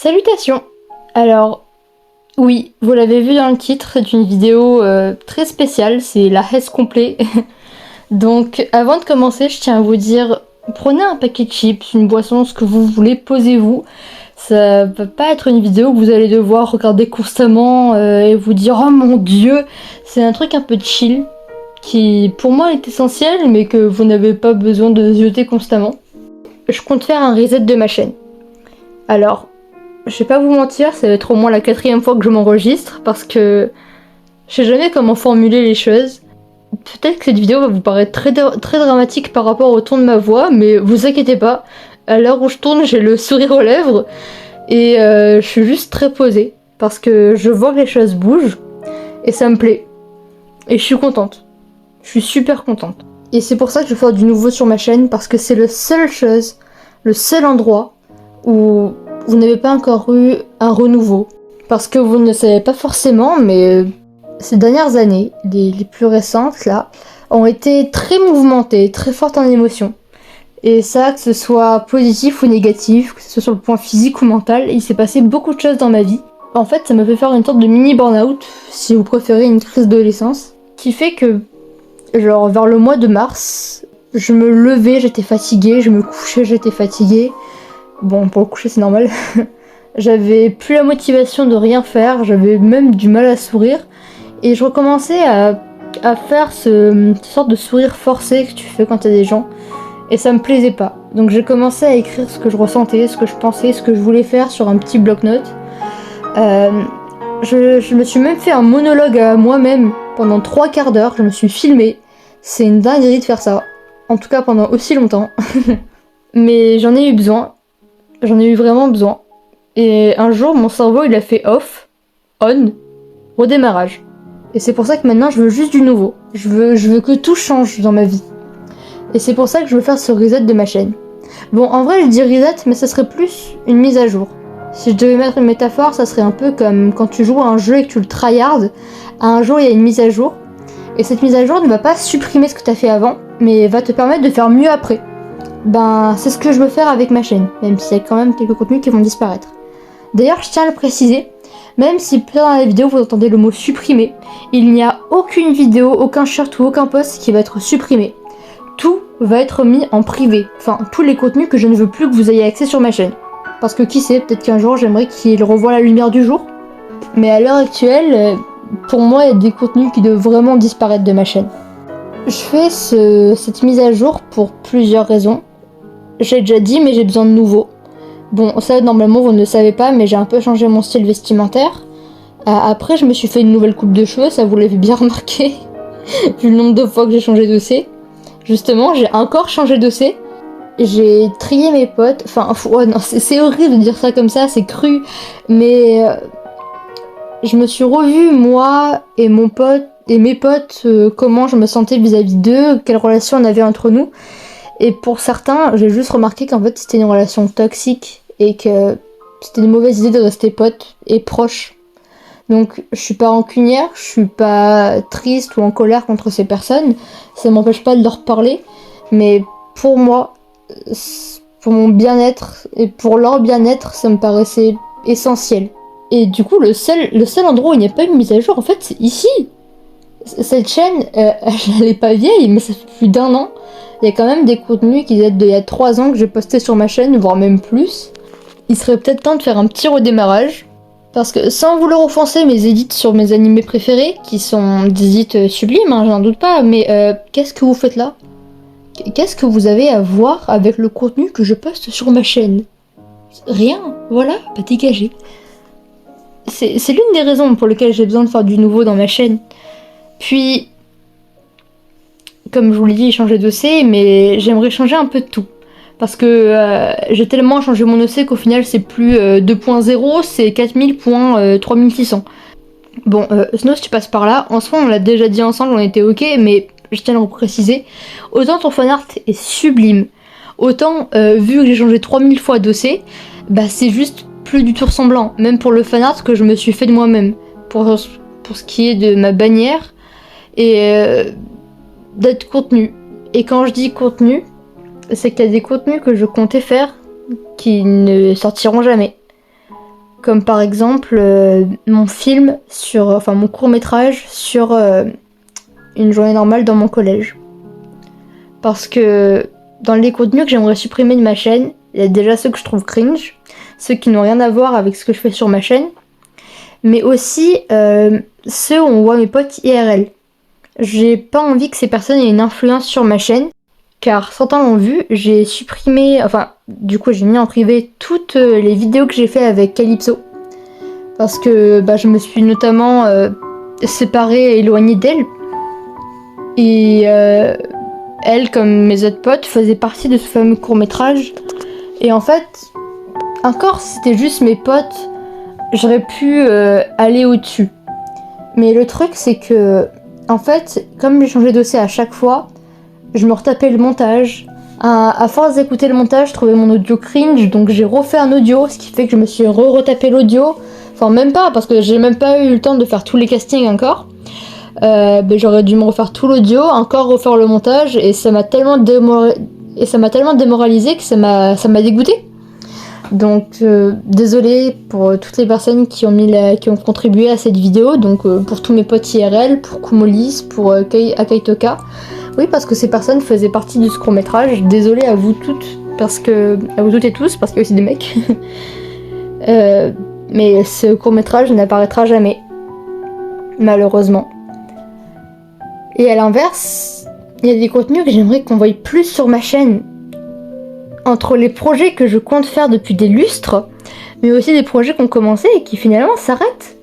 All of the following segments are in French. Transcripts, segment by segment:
Salutations! Alors, oui, vous l'avez vu dans le titre, c'est une vidéo très spéciale, c'est la Hesse complet. Donc, avant de commencer, je tiens à vous dire, prenez un paquet de chips, une boisson, ce que vous voulez, posez-vous. Ça va pas être une vidéo que vous allez devoir regarder constamment et vous dire « Oh mon Dieu !» C'est un truc un peu chill, qui pour moi est essentiel, mais que vous n'avez pas besoin de zioter constamment. Je compte faire un reset de ma chaîne. Alors, je vais pas vous mentir, ça va être au moins la 4e fois que je m'enregistre, parce que je sais jamais comment formuler les choses. Peut-être que cette vidéo va vous paraître très dramatique par rapport au ton de ma voix, mais vous inquiétez pas, à l'heure où je tourne, j'ai le sourire aux lèvres, et je suis juste très posée, parce que je vois que les choses bougent, et ça me plaît. Et je suis contente. Je suis super contente. Et c'est pour ça que je vais faire du nouveau sur ma chaîne, parce que c'est la seule chose, le seul endroit où vous n'avez pas encore eu un renouveau. Parce que vous ne le savez pas forcément, mais ces dernières années, les plus récentes là, ont été très mouvementées, très fortes en émotions. Et ça, que ce soit positif ou négatif, que ce soit sur le point physique ou mental, il s'est passé beaucoup de choses dans ma vie. En fait, ça m'a fait faire une sorte de mini burn-out, si vous préférez une crise d'adolescence, qui fait que, genre vers le mois de mars, je me levais, j'étais fatiguée, je me couchais, j'étais fatiguée. Bon, pour le coucher, c'est normal. J'avais plus la motivation de rien faire, j'avais même du mal à sourire. Et je recommençais à faire cette sorte de sourire forcé que tu fais quand t'as des gens. Et ça me plaisait pas. Donc j'ai commencé à écrire ce que je ressentais, ce que je pensais, ce que je voulais faire sur un petit bloc-notes. Je me suis même fait un monologue à moi-même pendant 3 quarts d'heure, je me suis filmée. C'est une dinguerie de faire ça. En tout cas pendant aussi longtemps. Mais j'en ai eu besoin. J'en ai eu vraiment besoin. Et un jour, mon cerveau, il a fait off, on, redémarrage. Et c'est pour ça que maintenant, je veux juste du nouveau. Je veux que tout change dans ma vie. Et c'est pour ça que je veux faire ce reset de ma chaîne. Bon, en vrai, je dis reset, mais ça serait plus une mise à jour. Si je devais mettre une métaphore, ça serait un peu comme quand tu joues à un jeu et que tu le tryhardes. Un jour, il y a une mise à jour. Et cette mise à jour ne va pas supprimer ce que tu as fait avant, mais va te permettre de faire mieux après. Ben, c'est ce que je veux faire avec ma chaîne, même s'il y a quand même quelques contenus qui vont disparaître. D'ailleurs, je tiens à le préciser, même si plus dans la vidéo vous entendez le mot supprimer, il n'y a aucune vidéo, aucun short ou aucun post qui va être supprimé. Tout va être mis en privé, enfin tous les contenus que je ne veux plus que vous ayez accès sur ma chaîne. Parce que qui sait, peut-être qu'un jour j'aimerais qu'il revoie la lumière du jour. Mais à l'heure actuelle, pour moi il y a des contenus qui doivent vraiment disparaître de ma chaîne. Je fais cette mise à jour pour plusieurs raisons. J'ai déjà dit, mais j'ai besoin de nouveau. Bon, ça normalement vous ne le savez pas, mais j'ai un peu changé mon style vestimentaire. Après, je me suis fait une nouvelle coupe de cheveux, ça vous l'avez bien remarqué, vu le nombre de fois que j'ai changé d'OC. Justement, j'ai encore changé d'OC. J'ai trié mes potes. Enfin, ouais, non, c'est horrible de dire ça comme ça, c'est cru. Mais je me suis revue, moi et mon pote, et mes potes, comment je me sentais vis-à-vis d'eux, quelle relation on avait entre nous. Et pour certains, j'ai juste remarqué qu'en fait c'était une relation toxique et que c'était une mauvaise idée de rester pote et proche. Donc je suis pas rancunière, je suis pas triste ou en colère contre ces personnes, ça m'empêche pas de leur parler, mais pour moi, pour mon bien-être et pour leur bien-être, ça me paraissait essentiel. Et du coup, le seul endroit où il n'y a pas eu de mise à jour, en fait, c'est ici. Cette chaîne, elle est pas vieille, mais ça fait plus d'1 an. Il y a quand même des contenus qui datent d'il y a 3 ans que j'ai postés sur ma chaîne, voire même plus. Il serait peut-être temps de faire un petit redémarrage. Parce que sans vouloir offenser mes edits sur mes animés préférés, qui sont des edits sublimes, hein, j'en doute pas, mais qu'est-ce que vous faites là? Qu'est-ce que vous avez à voir avec le contenu que je poste sur ma chaîne? Rien, voilà, pas dégagé. C'est l'une des raisons pour lesquelles j'ai besoin de faire du nouveau dans ma chaîne. Puis, comme je vous l'ai dit, j'ai changé d'OC, mais j'aimerais changer un peu de tout. Parce que j'ai tellement changé mon OC qu'au final c'est plus 2.0, c'est 4000.3600. Bon, Snow, si tu passes par là, en soi on l'a déjà dit ensemble, on était ok, mais je tiens à le préciser. Autant ton fanart est sublime, autant vu que j'ai changé 3000 fois d'OC, bah c'est juste plus du tout ressemblant. Même pour le fanart que je me suis fait de moi-même. Pour ce qui est de ma bannière et d'être contenu. Et quand je dis contenu, c'est qu'il y a des contenus que je comptais faire qui ne sortiront jamais. Comme par exemple mon film mon court-métrage sur une journée normale dans mon collège. Parce que dans les contenus que j'aimerais supprimer de ma chaîne, il y a déjà ceux que je trouve cringe, ceux qui n'ont rien à voir avec ce que je fais sur ma chaîne, mais aussi ceux où on voit mes potes IRL. J'ai pas envie que ces personnes aient une influence sur ma chaîne, car certains l'ont vu, j'ai supprimé, j'ai mis en privé toutes les vidéos que j'ai fait avec Calypso. Parce que je me suis notamment séparée et éloignée d'elle. Et elle, comme mes autres potes, faisait partie de ce fameux court-métrage. Et en fait, encore si c'était juste mes potes, j'aurais pu aller au-dessus. Mais le truc, c'est que, en fait, comme j'ai changé de dossier à chaque fois, je me retapais le montage. À force d'écouter le montage, je trouvais mon audio cringe, donc j'ai refait un audio, ce qui fait que je me suis retapé l'audio. Enfin, même pas, parce que j'ai même pas eu le temps de faire tous les castings encore. J'aurais dû me refaire tout l'audio, encore refaire le montage, et ça m'a tellement démoralisé que ça m'a dégoûté. Donc désolée pour toutes les personnes qui ont contribué à cette vidéo, donc pour tous mes potes IRL, pour Kumolis, pour Akaitoka. Oui, parce que ces personnes faisaient partie de ce court-métrage. Désolée à vous toutes et tous, parce qu'il y a aussi des mecs. Mais ce court-métrage n'apparaîtra jamais, malheureusement. Et à l'inverse, il y a des contenus que j'aimerais qu'on voie plus sur ma chaîne. Entre les projets que je compte faire depuis des lustres, mais aussi des projets qui ont commencé et qui finalement s'arrêtent.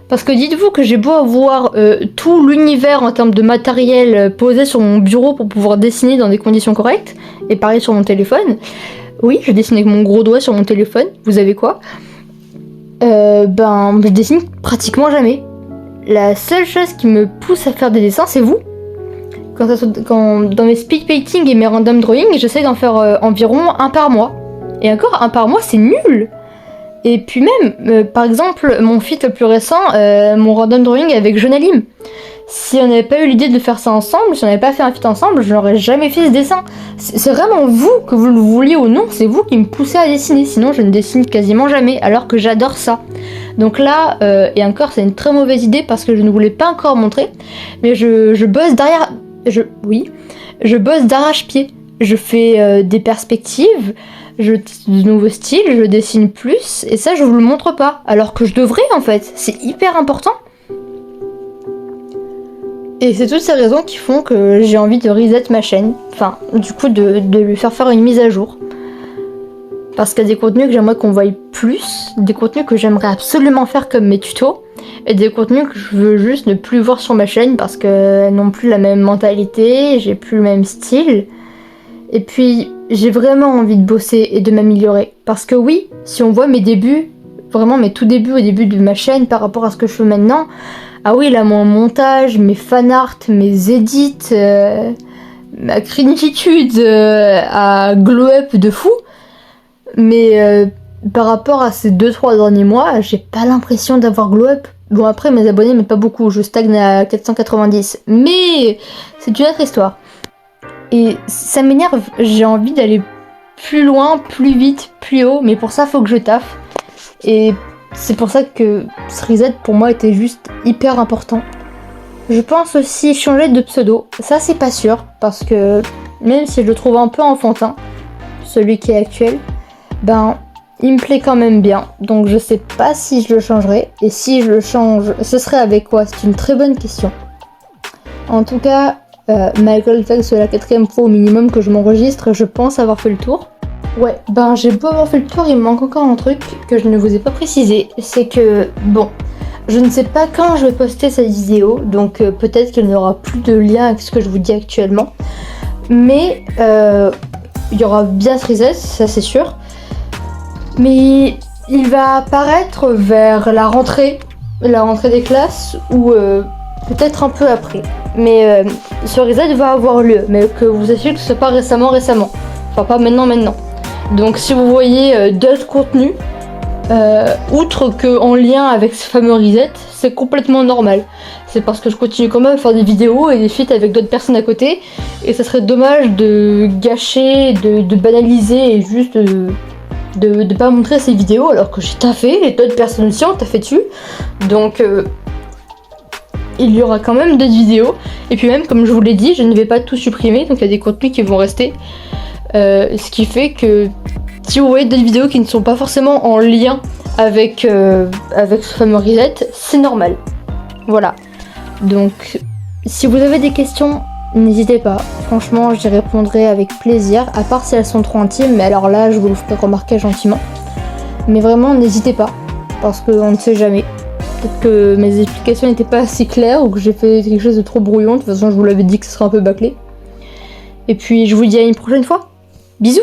Parce que dites-vous que j'ai beau avoir tout l'univers en termes de matériel posé sur mon bureau pour pouvoir dessiner dans des conditions correctes, et pareil sur mon téléphone. Oui, je dessine avec mon gros doigt sur mon téléphone, vous savez quoi ? Je dessine pratiquement jamais. La seule chose qui me pousse à faire des dessins, c'est vous. Quand dans mes speed painting et mes random drawing, j'essaie d'en faire environ un par mois. Et encore, un par mois, c'est nul. Et puis même, par exemple, mon feat le plus récent, mon random drawing avec Jonalim. Si on n'avait pas eu l'idée de faire ça ensemble, si on n'avait pas fait un feat ensemble, je n'aurais jamais fait ce dessin. C'est vraiment vous, que vous le vouliez ou non, c'est vous qui me poussez à dessiner. Sinon, je ne dessine quasiment jamais, alors que j'adore ça. Donc là, et encore, c'est une très mauvaise idée parce que je ne voulais pas encore montrer, mais je bosse derrière... Je bosse d'arrache-pied. Je fais des perspectives, de nouveaux styles, je dessine plus, et ça je vous le montre pas, alors que je devrais en fait, c'est hyper important. Et c'est toutes ces raisons qui font que j'ai envie de reset ma chaîne, de lui faire une mise à jour. Parce qu'il y a des contenus que j'aimerais qu'on voie plus, des contenus que j'aimerais absolument faire comme mes tutos, et des contenus que je veux juste ne plus voir sur ma chaîne parce qu'elles n'ont plus la même mentalité, j'ai plus le même style. Et puis j'ai vraiment envie de bosser et de m'améliorer. Parce que oui, si on voit mes débuts, vraiment mes tout débuts au début de ma chaîne par rapport à ce que je fais maintenant, ah oui, là mon montage, mes fanarts, mes edits, ma cringitude à glow up de fou. Mais par rapport à ces 2-3 derniers mois, j'ai pas l'impression d'avoir glow up. Bon, après mes abonnés, mais pas beaucoup, je stagne à 490. Mais c'est une autre histoire. Et ça m'énerve, j'ai envie d'aller plus loin, plus vite, plus haut, mais pour ça faut que je taffe. Et c'est pour ça que ce reset pour moi était juste hyper important. Je pense aussi changer de pseudo, ça c'est pas sûr, parce que même si je le trouve un peu enfantin, celui qui est actuel, il me plaît quand même bien, donc je sais pas si je le changerai, et si je le change, ce serait avec quoi? C'est une très bonne question. En tout cas, malgré le fait que c'est la 4ème fois au minimum que je m'enregistre, je pense avoir fait le tour. Ouais, j'ai beau avoir fait le tour, il me manque encore un truc que je ne vous ai pas précisé, c'est que, je ne sais pas quand je vais poster cette vidéo, donc peut-être qu'il n'y aura plus de lien avec ce que je vous dis actuellement, mais il y aura bien ce reset, ça c'est sûr. Mais il va apparaître vers la rentrée des classes ou peut-être un peu après. Mais ce reset va avoir lieu, mais que vous sachiez que ce soit pas récemment. Enfin pas maintenant. Donc si vous voyez d'autres contenus, outre que en lien avec ce fameux reset, c'est complètement normal. C'est parce que je continue quand même à faire des vidéos et des feats avec d'autres personnes à côté, et ça serait dommage de gâcher, de banaliser et juste de pas montrer ces vidéos alors que j'ai taffé, et d'autres personnes aussi ont taffé dessus. Donc il y aura quand même d'autres vidéos. Et puis même, comme je vous l'ai dit, je ne vais pas tout supprimer, donc il y a des contenus qui vont rester. Ce qui fait que si vous voyez d'autres vidéos qui ne sont pas forcément en lien avec ce fameux reset, c'est normal. Voilà. Donc si vous avez des questions, n'hésitez pas. Franchement, j'y répondrai avec plaisir, à part si elles sont trop intimes, mais alors là, je vous le ferai remarquer gentiment. Mais vraiment, n'hésitez pas, parce qu'on ne sait jamais. Peut-être que mes explications n'étaient pas assez claires, ou que j'ai fait quelque chose de trop brouillon. De toute façon, je vous l'avais dit que ce serait un peu bâclé. Et puis, je vous dis à une prochaine fois. Bisous!